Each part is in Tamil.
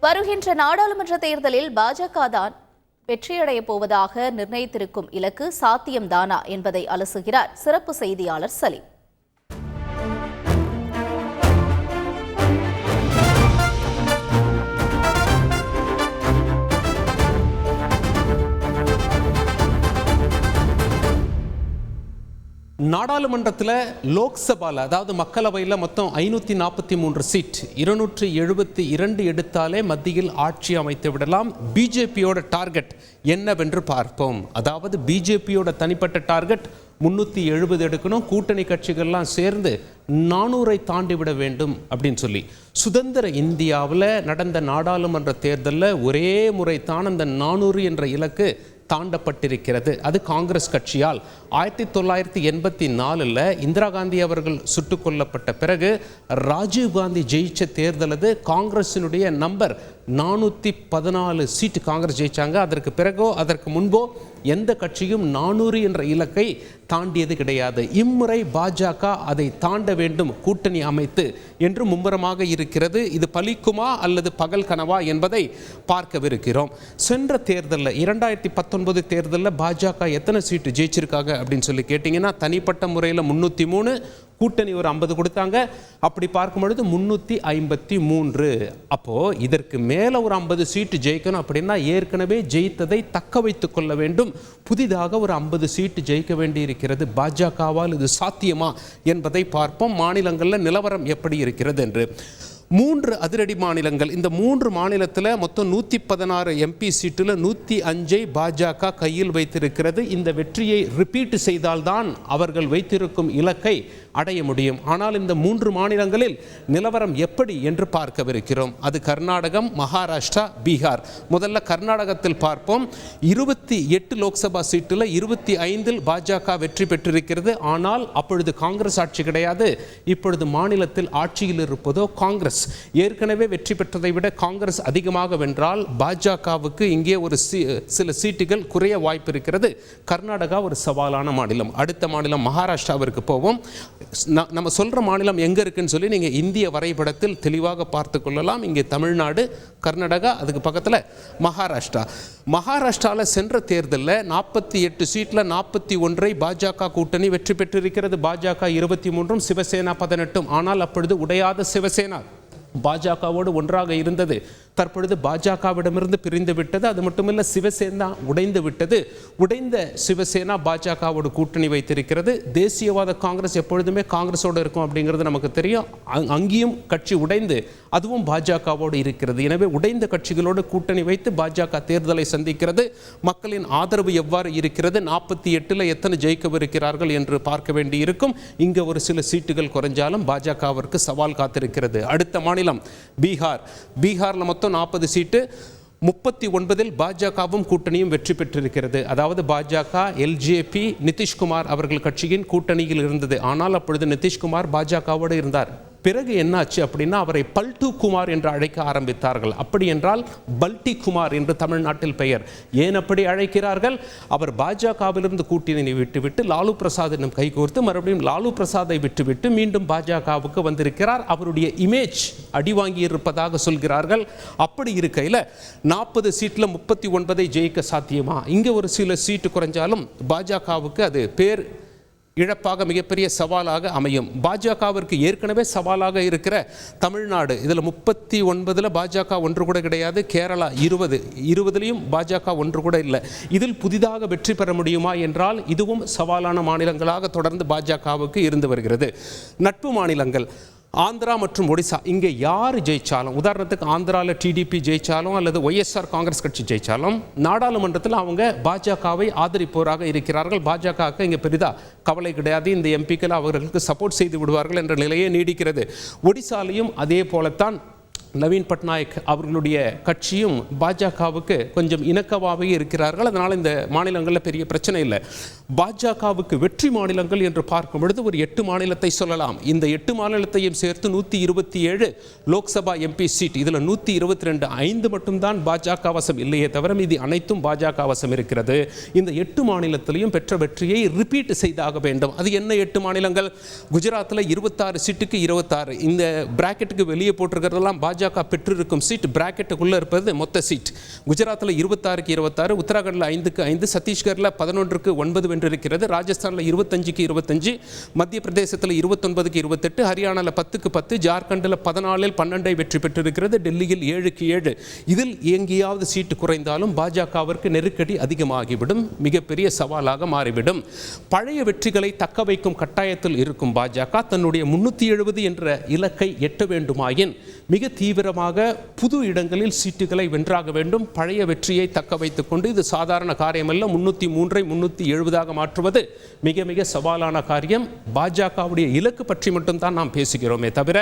வருகின்ற நாடாளுமன்ற தேர்தலில் பாஜக தான் வெற்றியடைய போவதாக நிர்ணயித்திருக்கும் இலக்கு சாத்தியம்தானா என்பதை அலசுகிறார் சிறப்பு செய்தியாளர் சலீம். நாடாளுமன்றத்தில் லோக்சபாவில் அதாவது மக்களவையில் மொத்தம் 543 சீட் 272 எடுத்தாலே மத்தியில் ஆட்சி அமைத்து விடலாம். பிஜேபியோட டார்கெட் என்னவென்று பார்ப்போம். அதாவது பிஜேபியோட தனிப்பட்ட டார்கெட் 370 எடுக்கணும். கூட்டணி கட்சிகள்லாம் சேர்ந்து 400 தாண்டி விட வேண்டும் அப்படின்னு சொல்லி. சுதந்திர இந்தியாவில் நடந்த நாடாளுமன்ற தேர்தலில் ஒரே முறை தான் அந்த 400 என்ற இலக்கு தாண்டப்பட்டிருக்கிறது. அது காங்கிரஸ் கட்சியால் 1984 இந்திரா காந்தி அவர்கள் சுட்டுக் கொல்லப்பட்ட பிறகு ராஜீவ் காந்தி ஜெயிச்ச தேர்தல் அது. காங்கிரசினுடைய நம்பர் 414 சீட்டு காங்கிரஸ் ஜெயிச்சாங்க. அதற்கு பிறகோ அதற்கு முன்போ எந்த கட்சியும் 400 என்ற இலக்கை தாண்டியது கிடையாது. இம்முறை பாஜக அதை தாண்ட வேண்டும் கூட்டணி அமைத்து என்று மும்முரமாக இருக்கிறது. இது பலிக்குமா அல்லது பகல் கனவா என்பதை பார்க்கவிருக்கிறோம். சென்ற தேர்தலில் 2019 தேர்தலில் பாஜக எத்தனை சீட்டு ஜெயிச்சிருக்காங்க அப்படின்னு சொல்லி கேட்டிங்கன்னா தனிப்பட்ட முறையில் 303, கூட்டணி ஒரு 50 கொடுத்தாங்க. அப்படி பார்க்கும் பொழுது 353. அப்போது இதற்கு மேலே ஒரு 50 சீட்டு ஜெயிக்கணும் அப்படின்னா ஏற்கனவே ஜெயித்ததை தக்க வைத்து கொள்ள வேண்டும். புதிதாக ஒரு 50 சீட்டு ஜெயிக்க வேண்டி இருக்கிறது. பாஜகவால் இது சாத்தியமா என்பதை பார்ப்போம். மாநிலங்களில் நிலவரம் எப்படி இருக்கிறது என்று. 3 அதிரடி மாநிலங்கள். இந்த 3 மாநிலத்தில் மொத்தம் 116 எம்பி சீட்டில் 105 பாஜக கையில் வைத்திருக்கிறது. இந்த வெற்றியை ரிப்பீட் செய்தால்தான் அவர்கள் வைத்திருக்கும் இலக்கை அடைய முடியும். ஆனால் இந்த 3 மாநிலங்களில் நிலவரம் எப்படி என்று பார்க்கவிருக்கிறோம். அது கர்நாடகம், மகாராஷ்டிரா, பீகார். முதல்ல கர்நாடகத்தில் பார்ப்போம். 28 லோக்சபா சீட்டில் 25 பாஜக வெற்றி பெற்றிருக்கிறது. ஆனால் அப்பொழுது காங்கிரஸ் ஆட்சி கிடையாது. இப்பொழுது மாநிலத்தில் ஆட்சியில் இருப்பதோ காங்கிரஸ். ஏற்கனவே வெற்றி பெற்றதை விட காங்கிரஸ் அதிகமாக வென்றால் பாஜகவுக்கு இங்கே ஒரு சில சீட்டுகள் குறைய வாய்ப்பு இருக்கிறது. கர்நாடகா ஒரு சவாலான மாநிலம். அடுத்த மாநிலம் மகாராஷ்டிராவிற்கு போவோம். நம்ம சொல்ற மாநிலம் எங்க இருக்குன்னு சொல்லி நீங்க இந்திய வரைபடத்தில் தெளிவாக பார்த்து கொள்ளலாம். இங்கே தமிழ்நாடு, கர்நாடகா, அதுக்கு பக்கத்தில் மகாராஷ்டிரா. மகாராஷ்டிராவில் சென்ற தேர்தலில் 48 சீட்டில் 41 பாஜக கூட்டணி வெற்றி பெற்றிருக்கிறது. பாஜக 23, சிவசேனா 18. ஆனால் அப்பொழுது உடையாத சிவசேனா பாஜகவோடு ஒன்றாக இருந்தது. தற்பொழுது பாஜகவிடமிருந்து பிரிந்து விட்டது. அது மட்டுமல்ல, சிவசேனா உடைந்து விட்டது. உடைந்த சிவசேனா பாஜகவோடு கூட்டணி வைத்திருக்கிறது. தேசியவாத காங்கிரஸ் எப்பொழுதுமே காங்கிரஸோடு இருக்கும் அப்படிங்கிறது நமக்கு தெரியும். அங்கேயும் கட்சி உடைந்து அதுவும் பாஜகவோடு இருக்கிறது. எனவே உடைந்த கட்சிகளோடு கூட்டணி வைத்து பாஜக தேர்தலை சந்திக்கிறது. மக்களின் ஆதரவு எவ்வாறு இருக்கிறது, 48 எத்தனை ஜெயிக்கவிருக்கிறார்கள் என்று பார்க்க வேண்டி இருக்கும். இங்கே ஒரு சில சீட்டுகள் குறைஞ்சாலும் பாஜகவிற்கு சவால் காத்திருக்கிறது. அடுத்த மாநிலம் பீகார். பீகாரில் மொத்தம் 40 சீட்டு. 39 பாஜகவும் கூட்டணியும் வெற்றி பெற்றிருக்கிறது. அதாவது பாஜக எல்ஜேபி நிதிஷ்குமார் அவர்கள் கட்சியின் கூட்டணியில் இருந்தது. ஆனால் அப்பொழுது நிதிஷ்குமார் பாஜகவோடு இருந்தார். பிறகு என்னாச்சு அப்படின்னா அவரை பல்டு குமார் என்று அழைக்க ஆரம்பித்தார்கள். அப்படி என்றால் பல்டி குமார் என்று தமிழ்நாட்டில் பெயர். ஏன் அப்படி அழைக்கிறார்கள்? அவர் பாஜகவிலிருந்து கூட்டணி விட்டுவிட்டு லாலு பிரசாதிடம் கைகோர்த்து மறுபடியும் லாலு பிரசாதை விட்டுவிட்டு மீண்டும் பாஜகவுக்கு வந்திருக்கிறார். அவருடைய இமேஜ் அடிவாங்கி இருப்பதாக சொல்கிறார்கள். அப்படி இருக்கையில் 40 சீட்டில் 39 ஜெயிக்க சாத்தியமா? இங்கே ஒரு சில சீட்டு குறைஞ்சாலும் பாஜகவுக்கு அது பேர் இழப்பாக மிகப்பெரிய சவாலாக அமையும். பாஜகவிற்கு ஏற்கனவே சவாலாக இருக்கிற தமிழ்நாடு, இதில் 39 பாஜக ஒன்று கூட கிடையாது. கேரளா 20 பாஜக ஒன்று கூட இல்லை. இதில் புதிதாக வெற்றி பெற முடியுமா என்றால் இதுவும் சவாலான மாநிலங்களாக தொடர்ந்து பாஜகவுக்கு இருந்து வருகிறது. நட்பு மாநிலங்கள் ஆந்திரா மற்றும் ஒடிசா. இங்கே யார் ஜெயிச்சாலும், உதாரணத்துக்கு ஆந்திராவில் டிடிபி ஜெயிச்சாலும் அல்லது ஒய்எஸ்ஆர் காங்கிரஸ் கட்சி ஜெயிச்சாலும் நாடாளுமன்றத்தில் அவங்க பாஜகவை ஆதரிப்போராக இருக்கிறார்கள். பாஜகவுக்கு இங்கே பெரிதாக கவலை கிடையாது. இந்த எம்பிக்கள் அவர்களுக்கு சப்போர்ட் செய்து விடுவார்கள் என்ற நிலையே நீடிக்கிறது. ஒடிசாலையும் அதே போலத்தான். நவீன் பட்நாயக் அவர்களுடைய கட்சியும் பாஜகவுக்கு கொஞ்சம் இணக்கமாகவே இருக்கிறார்கள். அதனால் இந்த மாநிலங்களில் பெரிய பிரச்சனை இல்லை. பாஜகவுக்கு வெற்றி மாநிலங்கள் என்று பார்க்கும் பொழுது ஒரு 8 மாநிலத்தை சொல்லலாம். இந்த 8 மாநிலத்தையும் சேர்த்து 127 லோக்சபா எம்பி சீட். இதில் 122 5 மட்டும்தான் பாஜக வசம் இல்லையே தவிர மீதி அனைத்தும் பாஜக வசம் இருக்கிறது. இந்த 8 மாநிலத்திலையும் பெற்ற வெற்றியை ரிப்பீட் செய்தாக வேண்டும். அது என்ன 8 மாநிலங்கள்? குஜராத்தில் 26 சீட்டுக்கு 26. இந்த பிராக்கெட்டுக்கு வெளியே போட்டிருக்கிறதெல்லாம் பாஜக பாஜக பெற்றிருக்கும் சீட் பிராக்கெட்டுக்குள்ள இருப்பது மொத்த சீட். குஜராத்தில் 26க்கு 26, உத்தராகண்டில் 5க்கு 5, சத்தீஸ்கரில் 11க்கு 9 வென்றிருக்கிறது, ராஜஸ்தானில் 25க்கு 25, மத்திய பிரதேசத்தில் 29க்கு 28, ஹரியானாவில் 10க்கு 10, ஜார்க்கண்டில் 14ல் 12 வெற்றி பெற்றிருக்கிறது, டெல்லியில் 7க்கு 7. இதில் எங்கேயாவது சீட்டு குறைந்தாலும் பாஜகவிற்கு நெருக்கடி அதிகமாகிவிடும், மிகப்பெரிய சவாலாக மாறிவிடும். பழைய வெற்றிகளை தக்க வைக்கும் கட்டாயத்தில் இருக்கும் பாஜக தன்னுடைய 370 என்ற இலக்கை எட்ட வேண்டுமாயின் மிக தீவிரமாக புது இடங்களில் சீட்டுகளை வென்றாக வேண்டும். பழைய வெற்றியை தக்க வைத்துக் கொண்டு இது சாதாரண காரியமல்ல. 303ஐ 370ஆக மாற்றுவது மிக மிக சவாலான காரியம். பாஜகவுடைய இலக்கு பற்றி மட்டும்தான் நாம் பேசுகிறோமே தவிர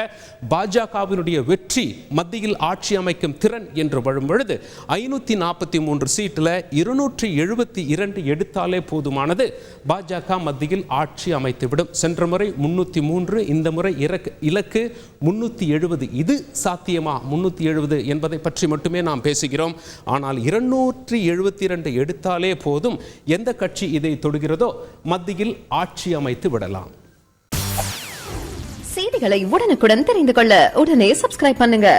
பாஜகவினுடைய வெற்றி மத்தியில் ஆட்சி அமைக்கும் திறன் என்று வரும் பொழுது 543 சீட்டில் 272 எடுத்தாலே போதுமானது. பாஜக மத்தியில் ஆட்சி அமைத்துவிடும். சென்ற முறை 303, இந்த முறை இலக்கு 370. இது சாத்தியமா? 370 என்பதை பற்றி மட்டுமே நாம் பேசுகிறோம். ஆனால் 272 எடுத்தாலே போதும். எந்த கட்சி இதை தொடுகிறதோ மத்தியில் ஆட்சி அமைத்து விடலாம். செய்திகளை உடனுக்குடன் தெரிந்து கொள்ள உடனே சப்ஸ்கிரைப் பண்ணுங்க.